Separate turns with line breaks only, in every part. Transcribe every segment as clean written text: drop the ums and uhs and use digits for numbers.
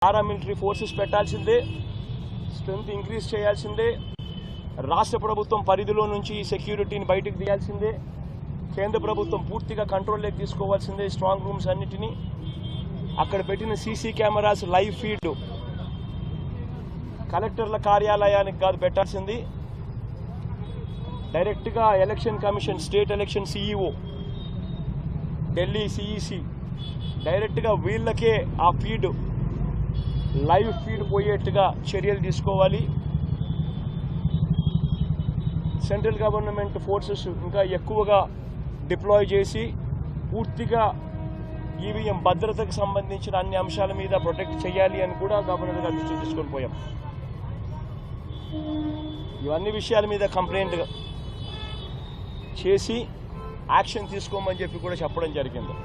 Paramilitary forces పెట్టాల్సిందే, strength increase చేయాల్సిందే, రాష్ట్ర ప్రభుత్వం పరిధిలో నుంచి ఈ సెక్యూరిటీని బయటకు తీయాల్సిందే, కేంద్ర ప్రభుత్వం పూర్తిగా కంట్రోల్లోకి తీసుకోవాల్సిందే. స్ట్రాంగ్ రూమ్స్ అన్నిటినీ అక్కడ పెట్టిన సీసీ కెమెరాస్ లైవ్ ఫీడ్ కలెక్టర్ల కార్యాలయానికి కాదు పెట్టాల్సింది, డైరెక్ట్గా election commission, state election CEO, Delhi CEC డైరెక్ట్గా వీళ్ళకే ఆ ఫీడ్ లైవ్ ఫీడ్ పోయేట్టుగా చర్యలు తీసుకోవాలి. సెంట్రల్ గవర్నమెంట్ ఫోర్సెస్ ఇంకా ఎక్కువగా డిప్లాయ్ చేసి పూర్తిగా ఈవీఎం భద్రతకు సంబంధించిన అన్ని అంశాల మీద ప్రొటెక్ట్ చేయాలి అని కూడా గవర్నర్ గారు దృష్టి తీసుకొని పోయాం. ఇవన్నీ విషయాల మీద కంప్లైంట్ చేసి యాక్షన్ తీసుకోమని చెప్పి కూడా చెప్పడం జరిగింది.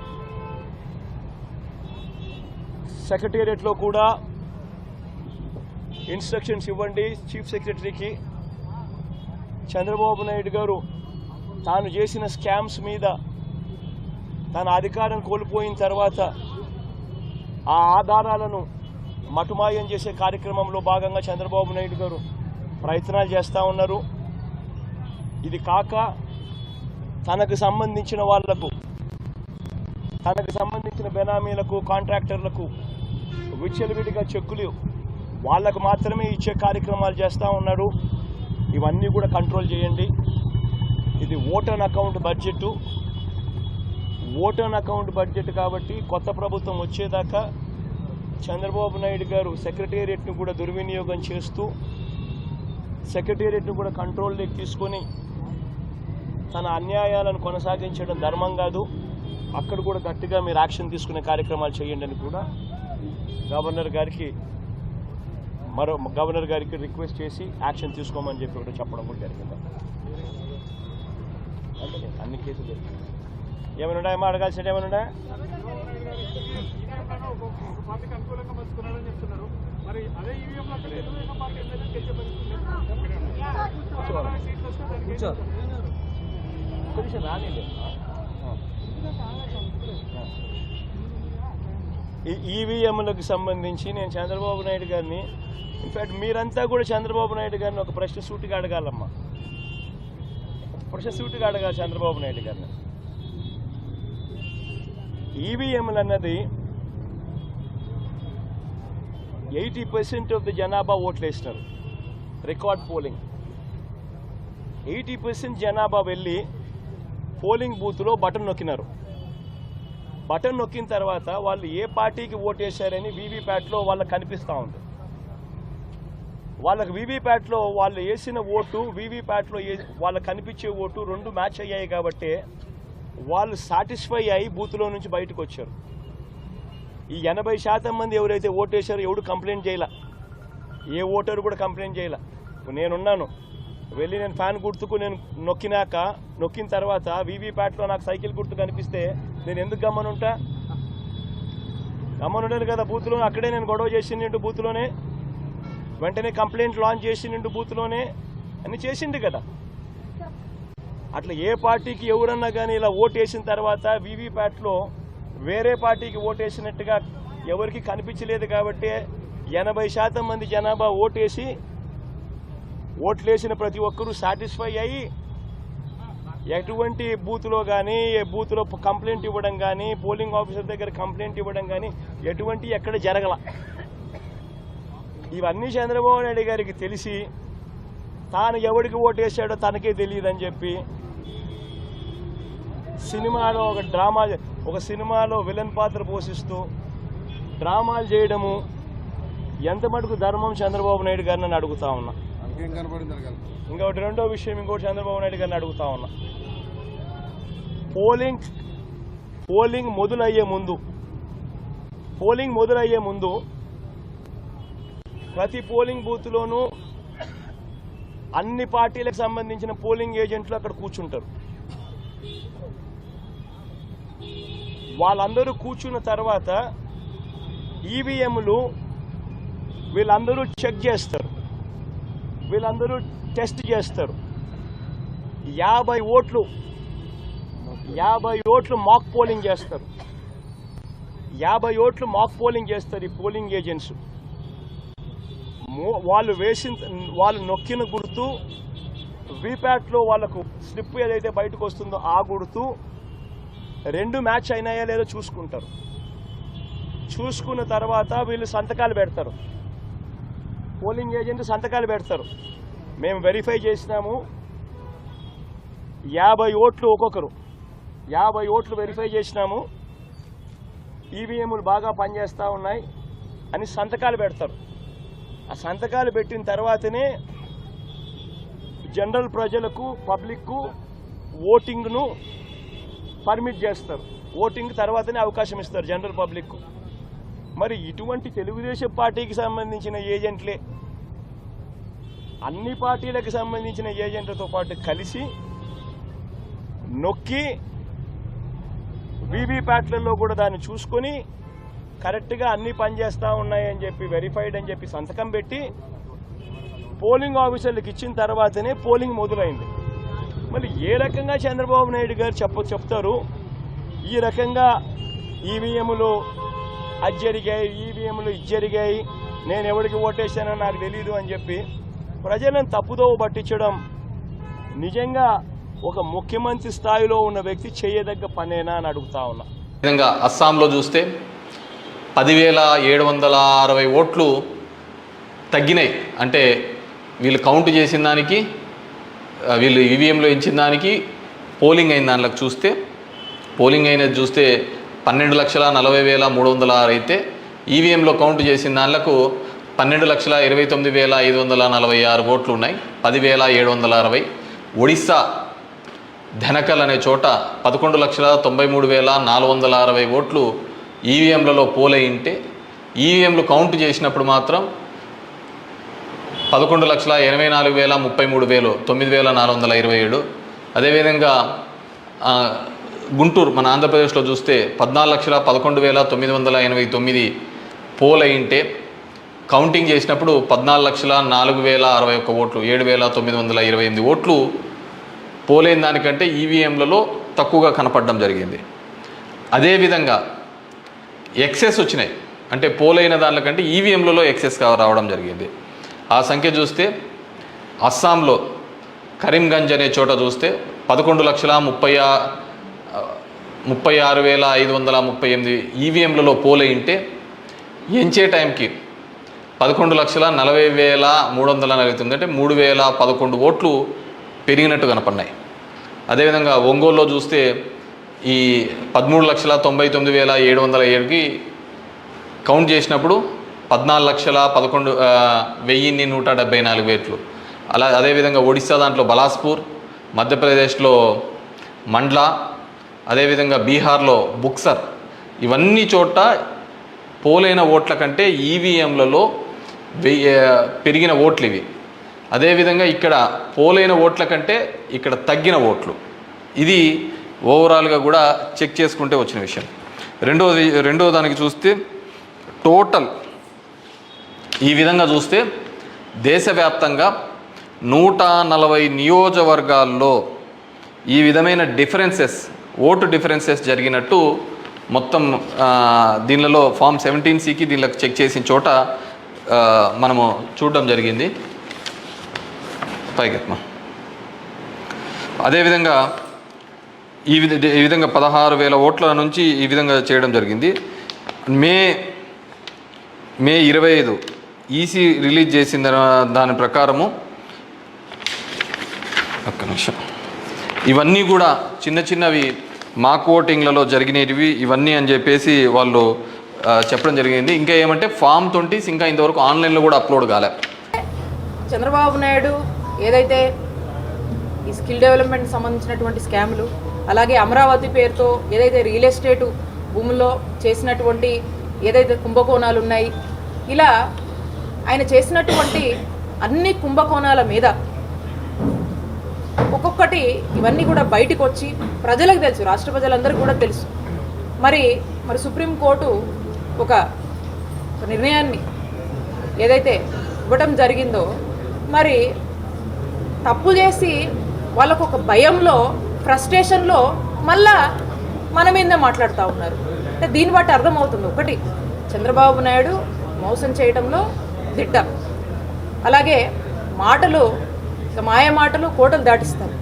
సెక్రటేరియట్లో కూడా ఇన్స్ట్రక్షన్స్ ఇవ్వండి చీఫ్ సెక్రటరీకి. చంద్రబాబు నాయుడు గారు తాను చేసిన స్కామ్స్ మీద తన అధికారం కోల్పోయిన తర్వాత ఆ ఆధారాలను మటుమాయం చేసే కార్యక్రమంలో భాగంగా చంద్రబాబు నాయుడు గారు ప్రయత్నాలు చేస్తూ ఉన్నారు. ఇది కాక తనకు సంబంధించిన వాళ్లకు, తనకు సంబంధించిన బెనామీలకు, కాంట్రాక్టర్లకు విచ్చలవిడిగా చెక్కులు వాళ్ళకు మాత్రమే ఇచ్చే కార్యక్రమాలు చేస్తూ ఉన్నారు. ఇవన్నీ కూడా కంట్రోల్ చేయండి. ఇది vote on account budget, vote on account budget కాబట్టి కొత్త ప్రభుత్వం వచ్చేదాకా చంద్రబాబు నాయుడు గారు సెక్రటేరియట్ను కూడా దుర్వినియోగం చేస్తూ సెక్రటేరియట్ను కూడా కంట్రోల్లోకి తీసుకొని తన అన్యాయాలను కొనసాగించడం ధర్మం కాదు. అక్కడ కూడా గట్టిగా మీరు యాక్షన్ తీసుకునే కార్యక్రమాలు చేయండి అని కూడా గవర్నర్ గారికి రిక్వెస్ట్ చేసి యాక్షన్ తీసుకోమని చెప్పి కూడా చెప్పడం కూడా జరిగింది. అన్ని కేసులు ఏమైనా ఉన్నాయా? మా అడగాల్సిన ఏమైనా ఉన్నాయా? ఈవీఎంలకు సంబంధించి నేను చంద్రబాబు నాయుడు గారిని, ఇన్ఫాక్ట్ మీరంతా కూడా చంద్రబాబు నాయుడు గారిని ఒక ప్రశ్న సూటిగా అడగాలమ్మా, ప్రశ్న సూటిగా అడగాలి చంద్రబాబు నాయుడు గారిని. ఈవీఎంలు అన్నది 80% ఆఫ్ ది జనాభా ఓట్లు వేసినారు. రికార్డ్ పోలింగ్ 80% జనాభా వెళ్ళి పోలింగ్ బూత్లో బటన్ నొక్కినారు. బటన్ నొక్కిన తర్వాత వాళ్ళు ఏ పార్టీకి ఓటేశారని వీవీప్యాట్లో వాళ్ళకి కనిపిస్తూ ఉంది. వాళ్ళకి వీవీప్యాట్లో వాళ్ళు వేసిన ఓటు, వీవీప్యాట్లో వాళ్ళకి కనిపించే ఓటు రెండు మ్యాచ్ అయ్యాయి కాబట్టి వాళ్ళు సాటిస్ఫై అయ్యి బూత్లో నుంచి బయటకు వచ్చారు. ఈ 80% మంది ఎవరైతే ఓటేశారో ఎవడు కంప్లైంట్ చేయాల, ఏ ఓటరు కూడా కంప్లైంట్ చేయాల. నేనున్నాను, వెళ్ళి నేను ఫ్యాన్ గుర్తుకు నేను నొక్కిన తర్వాత వీవీప్యాట్లో నాకు సైకిల్ గుర్తు కనిపిస్తే నేను ఎందుకు గమ్మనుంటా? గమ్మనుండాను కదా. బూత్లో అక్కడే నేను గొడవ చేసిండు, బూత్లోనే వెంటనే కంప్లైంట్ లాంచ్ చేసిండు, బూత్లోనే అని చేసిండు కదా. అట్లా ఏ పార్టీకి ఎవరన్నా కానీ ఇలా ఓటేసిన తర్వాత వీవీప్యాట్లో వేరే పార్టీకి ఓటేసినట్టుగా ఎవరికి కనిపించలేదు కాబట్టి 80% మంది జనాభా ఓట్లేసిన ప్రతి ఒక్కరూ సాటిస్ఫై అయ్యి ఎటువంటి బూత్లో కానీ, బూత్లో కంప్లైంట్ ఇవ్వడం కానీ, పోలింగ్ ఆఫీసర్ దగ్గర కంప్లైంట్ ఇవ్వడం కానీ ఎటువంటి ఎక్కడ జరగల. ఇవన్నీ చంద్రబాబు నాయుడు గారికి తెలిసి తాను ఎవరికి ఓటేశాడో తనకే తెలియదని చెప్పి సినిమాలో ఒక సినిమాలో విలన్ పాత్ర పోషిస్తూ డ్రామాలు చేయడము ఎంత మటుకు ధర్మం చంద్రబాబు నాయుడు గారిని అడుగుతా ఉన్నా. ఇంకొకటి రెండో విషయం, ఇంకోటి చంద్రబాబు నాయుడు గారిని అడుగుతా ఉన్నా. పోలింగ్ మొదలయ్యే ముందు ప్రతి పోలింగ్ బూత్లోనూ అన్ని పార్టీలకు సంబంధించిన పోలింగ్ ఏజెంట్లు అక్కడ కూర్చుంటారు. వాళ్ళందరూ కూర్చున్న తర్వాత ఈవీఎంలు వీళ్ళందరూ చెక్ చేస్తారు, వీళ్ళందరూ టెస్ట్ చేస్తారు. 50 ఓట్లు మాక్ పోలింగ్ చేస్తారు. 50 ఓట్లు మాక్ పోలింగ్ చేస్తారు ఈ పోలింగ్ ఏజెంట్స్. వాళ్ళు నొక్కిన గుర్తు వీప్యాట్లో వాళ్ళకు స్లిప్ ఏదైతే బయటకు వస్తుందో ఆ గుర్తు 2 మ్యాచ్ అయినాయా లేదో చూసుకుంటారు. చూసుకున్న తర్వాత వీళ్ళు సంతకాలు పెడతారు, పోలింగ్ ఏజెంట్ సంతకాలు పెడతారు. మేము వెరిఫై చేసినాము, 50 ఓట్లు ఒక్కొక్కరు 50 ఓట్లు వెరిఫై చేసినాము, ఈవీఎంలు బాగా పనిచేస్తూ ఉన్నాయి అని సంతకాలు పెడతారు. ఆ సంతకాలు పెట్టిన తర్వాతనే జనరల్ ప్రజలకు పబ్లిక్కు ఓటింగ్ను పర్మిట్ చేస్తారు. ఓటింగ్ తర్వాతనే అవకాశం ఇస్తారు జనరల్ పబ్లిక్కు. మరి ఇటువంటి తెలుగుదేశం పార్టీకి సంబంధించిన ఏజెంట్లే అన్ని పార్టీలకు సంబంధించిన ఏజెంట్లతో పాటు కలిసి నొక్కి వీవీప్యాట్లలో కూడా దాన్ని చూసుకొని కరెక్ట్గా అన్ని పనిచేస్తూ ఉన్నాయని చెప్పి వెరిఫైడ్ అని చెప్పి సంతకం పెట్టి పోలింగ్ ఆఫీసర్లకు ఇచ్చిన తర్వాతనే పోలింగ్ మొదలైంది. మళ్ళీ ఏ రకంగా చంద్రబాబు నాయుడు గారు చెప్తారు ఈ రకంగా ఈవీఎంలు అది జరిగాయి, ఈవీఎంలు ఇది జరిగాయి, నేను ఎవరికి ఓటేసానో నాకు తెలియదు అని చెప్పి ప్రజలను తప్పుదోవ పట్టించడం నిజంగా ఒక ముఖ్యమంత్రి స్థాయిలో ఉన్న వ్యక్తి చేయదగ్గ పనేనా అని అడుగుతా ఉన్నా.
విధంగా అస్సాంలో చూస్తే 10,760 ఓట్లు తగ్గినాయి. అంటే వీళ్ళు కౌంట్ చేసిన దానికి వీళ్ళు ఈవీఎంలో ఇచ్చిన దానికి పోలింగ్ అయిన దానిలోకి చూస్తే పోలింగ్ అయినది చూస్తే 12,40,306 అయితే ఈవీఎంలో కౌంట్ చేసిన దానిలకు 12,29,546 ఓట్లు ఉన్నాయి. 10,760. ఒడిస్సా ధనకల్ అనే చోట 11,93,460 ఓట్లు ఈవీఎంలలో పోలయింటే ఈవీఎంలు కౌంట్ చేసినప్పుడు మాత్రం 11,84,033 9,427. అదేవిధంగా గుంటూరు మన ఆంధ్రప్రదేశ్లో చూస్తే 14,11,989 పోలయింటే కౌంటింగ్ చేసినప్పుడు 14,04,061 ఓట్లు 7,928 ఓట్లు పోలైన దానికంటే ఈవీఎంలలో తక్కువగా కనపడడం జరిగింది. అదేవిధంగా ఎక్సెస్ వచ్చినాయి, అంటే పోలైన దానికంటే ఈవీఎంలలో ఎక్సెస్ రావడం జరిగింది. ఆ సంఖ్య చూస్తే అస్సాంలో కరీంగంజ్ అనే చోట చూస్తే 11,36,538 ఈవీఎంలలో పోలయింటే ఎంచే టైంకి 11,40,349 అంటే 3,011 ఓట్లు పెరిగినట్టు కనపడినాయి. అదేవిధంగా ఒంగోలులో చూస్తే ఈ 13,99,707కి కౌంట్ చేసినప్పుడు 14,11,174 ఓట్లు. అదేవిధంగా ఒడిస్సా దాంట్లో బలాస్పూర్, మధ్యప్రదేశ్లో మండ్లా, అదేవిధంగా బీహార్లో బుక్సర్, ఇవన్నీ చోట పోలైన ఓట్ల కంటే ఈవీఎంలలో పెరిగిన ఓట్లు ఇవి. అదేవిధంగా ఇక్కడ పోలైన ఓట్ల కంటే ఇక్కడ తగ్గిన ఓట్లు. ఇది ఓవరాల్గా కూడా చెక్ చేసుకుంటే వచ్చిన విషయం. రెండో దానికి చూస్తే టోటల్ ఈ విధంగా చూస్తే దేశవ్యాప్తంగా 140 నియోజకవర్గాల్లో ఈ విధమైన ఓటు డిఫరెన్సెస్ జరిగినట్టు మొత్తం దీనిలో ఫామ్ 17C దీనిలోకి చెక్ చేసిన చోట మనము చూడడం జరిగింది. పైకెత్మా. అదేవిధంగా ఈ విధంగా 16,000 ఓట్ల నుంచి ఈ విధంగా చేయడం జరిగింది. మే 25 ఈసీ రిలీజ్ చేసిన దాని ప్రకారము ఒక్క నిమిషం, ఇవన్నీ కూడా చిన్నవి మాక్ ఓటింగ్లలో జరిగినవి ఇవన్నీ అని చెప్పేసి వాళ్ళు చెప్పడం జరిగింది. ఇంకా ఏమంటే ఫామ్ 20 ఇంకా ఇంతవరకు ఆన్లైన్లో కూడా అప్లోడ్ కాలే.
చంద్రబాబు నాయుడు ఏదైతే ఈ స్కిల్ డెవలప్మెంట్ సంబంధించినటువంటి స్కాములు, అలాగే అమరావతి పేరుతో ఏదైతే రియల్ ఎస్టేటు భూముల్లో చేసినటువంటి ఏదైతే కుంభకోణాలు ఉన్నాయి, ఇలా ఆయన చేసినటువంటి అన్ని కుంభకోణాల మీద ఒక్కొక్కటి ఇవన్నీ కూడా బయటకు వచ్చి ప్రజలకు తెలుసు, రాష్ట్ర ప్రజలందరికీ కూడా తెలుసు. మరి సుప్రీంకోర్టు ఒక నిర్ణయాన్ని ఏదైతే ఇవ్వడం జరిగిందో, మరి తప్పు చేసి వాళ్ళకు ఒక భయంలో, ఫ్రస్ట్రేషన్లో మళ్ళా మన మీద మాట్లాడుతూ ఉన్నారు. అంటే దీన్ని బట్టి అర్థమవుతుంది, ఒకటి చంద్రబాబు నాయుడు మోసం చేయడంలో దిట్ట, అలాగే మాటలు మాయ మాటలు కోటలు దాటిస్తారు.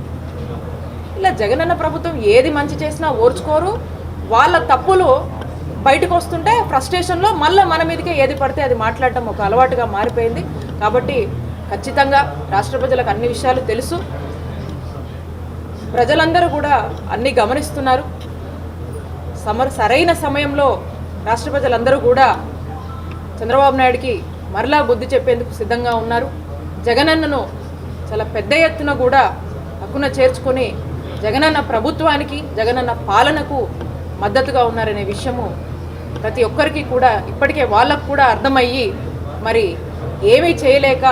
ఇలా జగనన్న ప్రభుత్వం ఏది మంచి చేసినా ఓర్చుకోరు, వాళ్ళ తప్పులు బయటకు వస్తుంటే ఫ్రస్ట్రేషన్లో మళ్ళీ మన మీదకే ఏది పడితే అది మాట్లాడటం ఒక అలవాటుగా మారిపోయింది. కాబట్టి ఖచ్చితంగా రాష్ట్ర ప్రజలకు అన్ని విషయాలు తెలుసు, ప్రజలందరూ కూడా అన్నీ గమనిస్తున్నారు. సరైన సమయంలో రాష్ట్ర ప్రజలందరూ కూడా చంద్రబాబు నాయుడికి మరలా బుద్ధి చెప్పేందుకు సిద్ధంగా ఉన్నారు. జగనన్నను చాలా పెద్ద ఎత్తున కూడా హక్కున చేర్చుకొని జగనన్న ప్రభుత్వానికి, జగనన్న పాలనకు మద్దతుగా ఉన్నారనే విషయము ప్రతి ఒక్కరికి కూడా ఇప్పటికే వాళ్ళకు కూడా అర్థమయ్యి మరి ఏమీ చేయలేక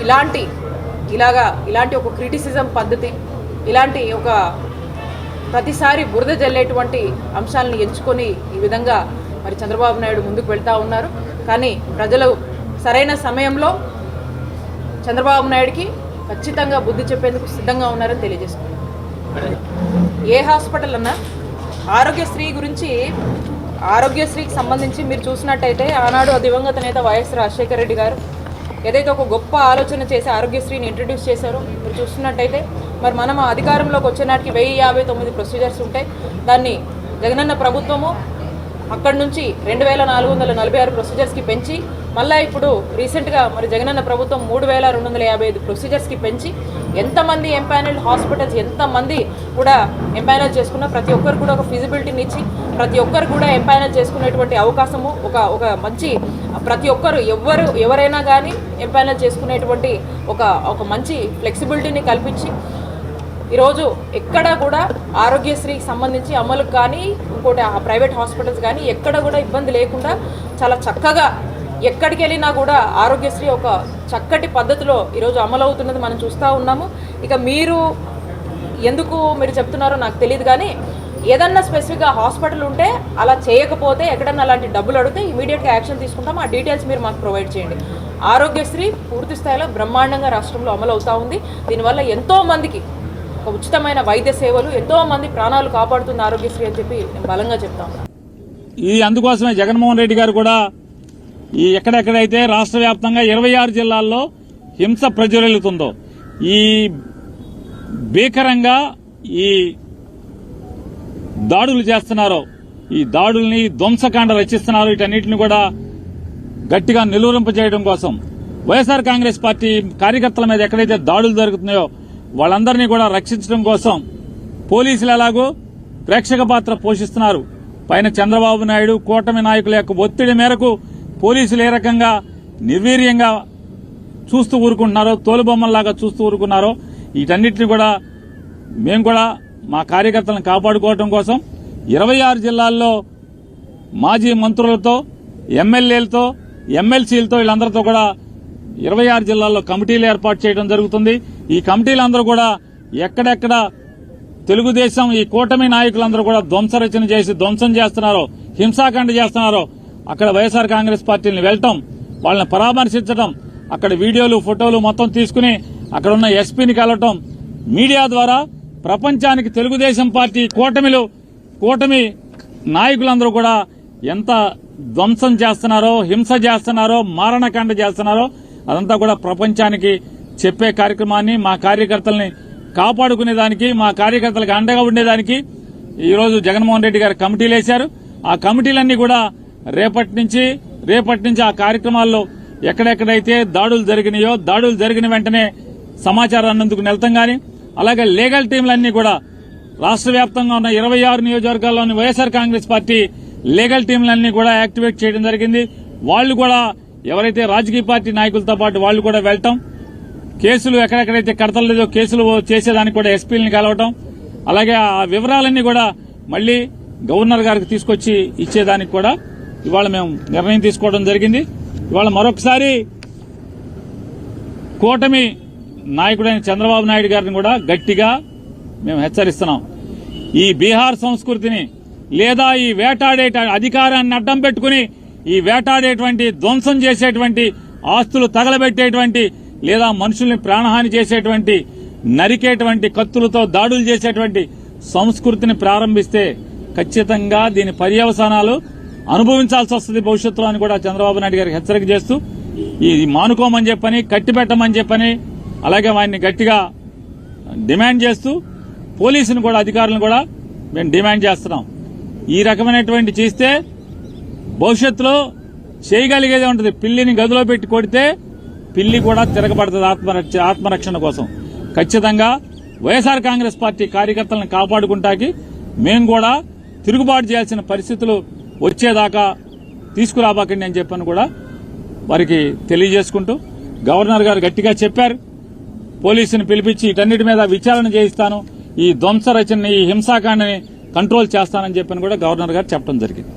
ఇలాంటి ఒక క్రిటిసిజం పద్ధతి, ఇలాంటి ఒక ప్రతిసారి బురద జల్లేటువంటి అంశాలను ఎంచుకొని ఈ విధంగా మరి చంద్రబాబు నాయుడు ముందుకు వెళ్తూ ఉన్నారు. కానీ ప్రజలు సరైన సమయంలో చంద్రబాబు నాయుడికి ఖచ్చితంగా బుద్ధి చెప్పేందుకు సిద్ధంగా ఉన్నారని తెలియజేస్తున్నారు. ఏ హాస్పిటల్ అన్నా ఆరోగ్యశ్రీ గురించి, ఆరోగ్యశ్రీకి సంబంధించి మీరు చూసినట్టయితే ఆనాడు దివంగత నేత వైఎస్ రాజశేఖర రెడ్డి గారు ఏదైతే ఒక గొప్ప ఆలోచన చేసి ఆరోగ్యశ్రీని ఇంట్రడ్యూస్ చేశారో మీరు చూస్తున్నట్టయితే మరి మనం అధికారంలోకి వచ్చే నాటికి 1059 ప్రొసీజర్స్ ఉంటాయి. దాన్ని జగనన్న ప్రభుత్వము అక్కడి నుంచి 2446 ప్రొసీజర్స్కి పెంచి మళ్ళీ ఇప్పుడు రీసెంట్గా మరి జగనన్న ప్రభుత్వం 3255 ప్రొసీజర్స్కి పెంచి ఎంతమంది ఎంపానల్డ్ హాస్పిటల్స్ ఎంతమంది కూడా ఎంపానల్ చేసుకున్న ప్రతి ఒక్కరు కూడా ఒక ఫిజిబిలిటీని ఇచ్చి ప్రతి ఒక్కరు కూడా ఎంపానల్ చేసుకునేటువంటి అవకాశము ఒక మంచి ప్రతి ఒక్కరు ఎవరైనా కానీ ఎంపానల్ చేసుకునేటువంటి ఒక మంచి ఫ్లెక్సిబిలిటీని కల్పించి ఈరోజు ఎక్కడ కూడా ఆరోగ్యశ్రీకి సంబంధించి అమలుకు కానీ ఇంకోటి ప్రైవేట్ హాస్పిటల్స్ కానీ ఎక్కడ కూడా ఇబ్బంది లేకుండా చాలా చక్కగా ఎక్కడికి వెళ్ళినా కూడా ఆరోగ్యశ్రీ ఒక చక్కటి పద్ధతిలో ఈరోజు అమలు అవుతున్నది మనం చూస్తూ ఉన్నాము. ఇక మీరు చెప్తున్నారో నాకు తెలియదు, కానీ ఏదన్నా స్పెసిఫిక్గా హాస్పిటల్ ఉంటే అలా చేయకపోతే ఎక్కడన్నా అలాంటి డబ్బులు అడిగితే ఇమీడియట్గా యాక్షన్ తీసుకుంటాం. ఆ డీటెయిల్స్ మీరు మాకు ప్రొవైడ్ చేయండి. ఆరోగ్యశ్రీ పూర్తి స్థాయిలో బ్రహ్మాండంగా రాష్ట్రంలో అమలు అవుతూ ఉంది. దీనివల్ల ఎంతోమందికి ఒక ఉచితమైన వైద్య సేవలు, ఎంతోమంది ప్రాణాలు కాపాడుతుంది ఆరోగ్యశ్రీ అని చెప్పి నేను బలంగా చెప్తా ఉన్నాను.
ఇది అందుకోసమే జగన్మోహన్ రెడ్డి గారు కూడా ఈ ఎక్కడెక్కడైతే రాష్ట్ర వ్యాప్తంగా 26 జిల్లాల్లో హింస ప్రజ్వలిల్లుతుందో, ఈ భీకరంగా ఈ దాడులు చేస్తున్నారో, ఈ దాడుల్ని ధ్వంసకాండ రచిస్తున్నారో, వీటన్నిటిని కూడా గట్టిగా నిలువరింపజేయడం కోసం వైఎస్ఆర్ కాంగ్రెస్ పార్టీ కార్యకర్తల మీద ఎక్కడైతే దాడులు జరుగుతున్నాయో వాళ్ళందరినీ కూడా రక్షించడం కోసం పోలీసులు ఎలాగో ప్రేక్షక పాత్ర పోషిస్తున్నారు. పైన చంద్రబాబు నాయుడు కూటమి నాయకుల యొక్క ఒత్తిడి మేరకు పోలీసులు ఏ రకంగా నిర్వీర్యంగా చూస్తూ ఊరుకుంటున్నారో, తోలుబొమ్మల్లాగా చూస్తూ ఊరుకున్నారో, వీటన్నిటిని కూడా మేము కూడా మా కార్యకర్తలను కాపాడుకోవడం కోసం 26 జిల్లాల్లో మాజీ మంత్రులతో, ఎమ్మెల్యేలతో, ఎమ్మెల్సీలతో వీళ్ళందరితో కూడా 26 జిల్లాల్లో కమిటీలు ఏర్పాటు చేయడం జరుగుతుంది. ఈ కమిటీలందరూ కూడా ఎక్కడెక్కడ తెలుగుదేశం ఈ కూటమి నాయకులందరూ కూడా ధ్వంసరచన చేసి ధ్వంసం చేస్తున్నారో, హింసాకాండ చేస్తున్నారో అక్కడ వైఎస్ఆర్ కాంగ్రెస్ పార్టీని వెళ్లటం, వాళ్ళని పరామర్శించడం, అక్కడ వీడియోలు ఫోటోలు మొత్తం తీసుకుని అక్కడ ఉన్న ఎస్పీని కలవటం, మీడియా ద్వారా ప్రపంచానికి తెలుగుదేశం పార్టీ కూటమి నాయకులందరూ కూడా ఎంత ధ్వంసం చేస్తున్నారో, హింస చేస్తున్నారో, మారణకాండ చేస్తున్నారో అదంతా కూడా ప్రపంచానికి చెప్పే కార్యక్రమాన్ని, మా కార్యకర్తల్ని కాపాడుకునేదానికి, మా కార్యకర్తలకు అండగా ఉండేదానికి ఈరోజు జగన్మోహన్ రెడ్డి గారు కమిటీలు వేశారు. ఆ కమిటీలన్నీ కూడా రేపటి నుంచి ఆ కార్యక్రమాల్లో ఎక్కడెక్కడైతే దాడులు జరిగినాయో, దాడులు జరిగిన వెంటనే సమాచారాన్ని అందుకు వెళ్తాం. గానీ అలాగే లీగల్ టీంలన్నీ కూడా రాష్ట్ర వ్యాప్తంగా ఉన్న 26 నియోజకవర్గాల్లోని వైఎస్ఆర్ కాంగ్రెస్ పార్టీ లీగల్ టీంలన్నీ కూడా యాక్టివేట్ చేయడం జరిగింది. వాళ్లు కూడా ఎవరైతే రాజకీయ పార్టీ నాయకులతో పాటు వాళ్లు కూడా వెళ్తాం, కేసులు ఎక్కడెక్కడైతే కడతలేదో కేసులు చేసేదానికి కూడా ఎస్పీలని కలవటం, అలాగే ఆ వివరాలన్నీ కూడా మళ్లీ గవర్నర్ గారికి తీసుకొచ్చి ఇచ్చేదానికి కూడా ఇవాళ మేము నిర్ణయం తీసుకోవడం జరిగింది. ఇవాళ మరొకసారి కూటమి నాయకుడైన చంద్రబాబు నాయుడు గారిని కూడా గట్టిగా మేము హెచ్చరిస్తున్నాం. ఈ బీహార్ సంస్కృతిని లేదా ఈ వేటాడే అధికారాన్ని అడ్డం పెట్టుకుని ఈ వేటాడేటువంటి, ధ్వంసం చేసేటువంటి, ఆస్తులు తగలబెట్టేటువంటి లేదా మనుషుల్ని ప్రాణహాని చేసేటువంటి, నరికేటువంటి, కత్తులతో దాడులు చేసేటువంటి సంస్కృతిని ప్రారంభిస్తే ఖచ్చితంగా దీని పర్యవసానాలు అనుభవించాల్సి వస్తుంది భవిష్యత్తులో అని కూడా చంద్రబాబు నాయుడు గారికి హెచ్చరిక చేస్తూ ఇది మానుకోమని చెప్పని కట్టిపెట్టమని చెప్పని అలాగే వారిని గట్టిగా డిమాండ్ చేస్తూ పోలీసును కూడా అధికారులను కూడా మేము డిమాండ్ చేస్తున్నాం. ఈ రకమైనటువంటి చేస్తే భవిష్యత్తులో చేయగలిగేదే ఉంటుంది. పిల్లిని గదిలో పెట్టి కొడితే పిల్లి కూడా తిరగబడుతుంది ఆత్మరక్షణ కోసం. ఖచ్చితంగా వైఎస్ఆర్ కాంగ్రెస్ పార్టీ కార్యకర్తలను కాపాడుకుంటాకి మేము కూడా తిరుగుబాటు చేయాల్సిన పరిస్థితులు వచ్చేదాకా తీసుకురాబాకండి అని చెప్పని కూడా వారికి తెలియజేసుకుంటూ గవర్నర్ గారు గట్టిగా చెప్పారు. పోలీసుని పిలిపించి వీటన్నిటి మీద విచారణ చేయిస్తాను, ఈ ధ్వంస రచనని ఈ హింసాకాండని కంట్రోల్ చేస్తానని చెప్పని కూడా గవర్నర్ గారు చెప్పడం జరిగింది.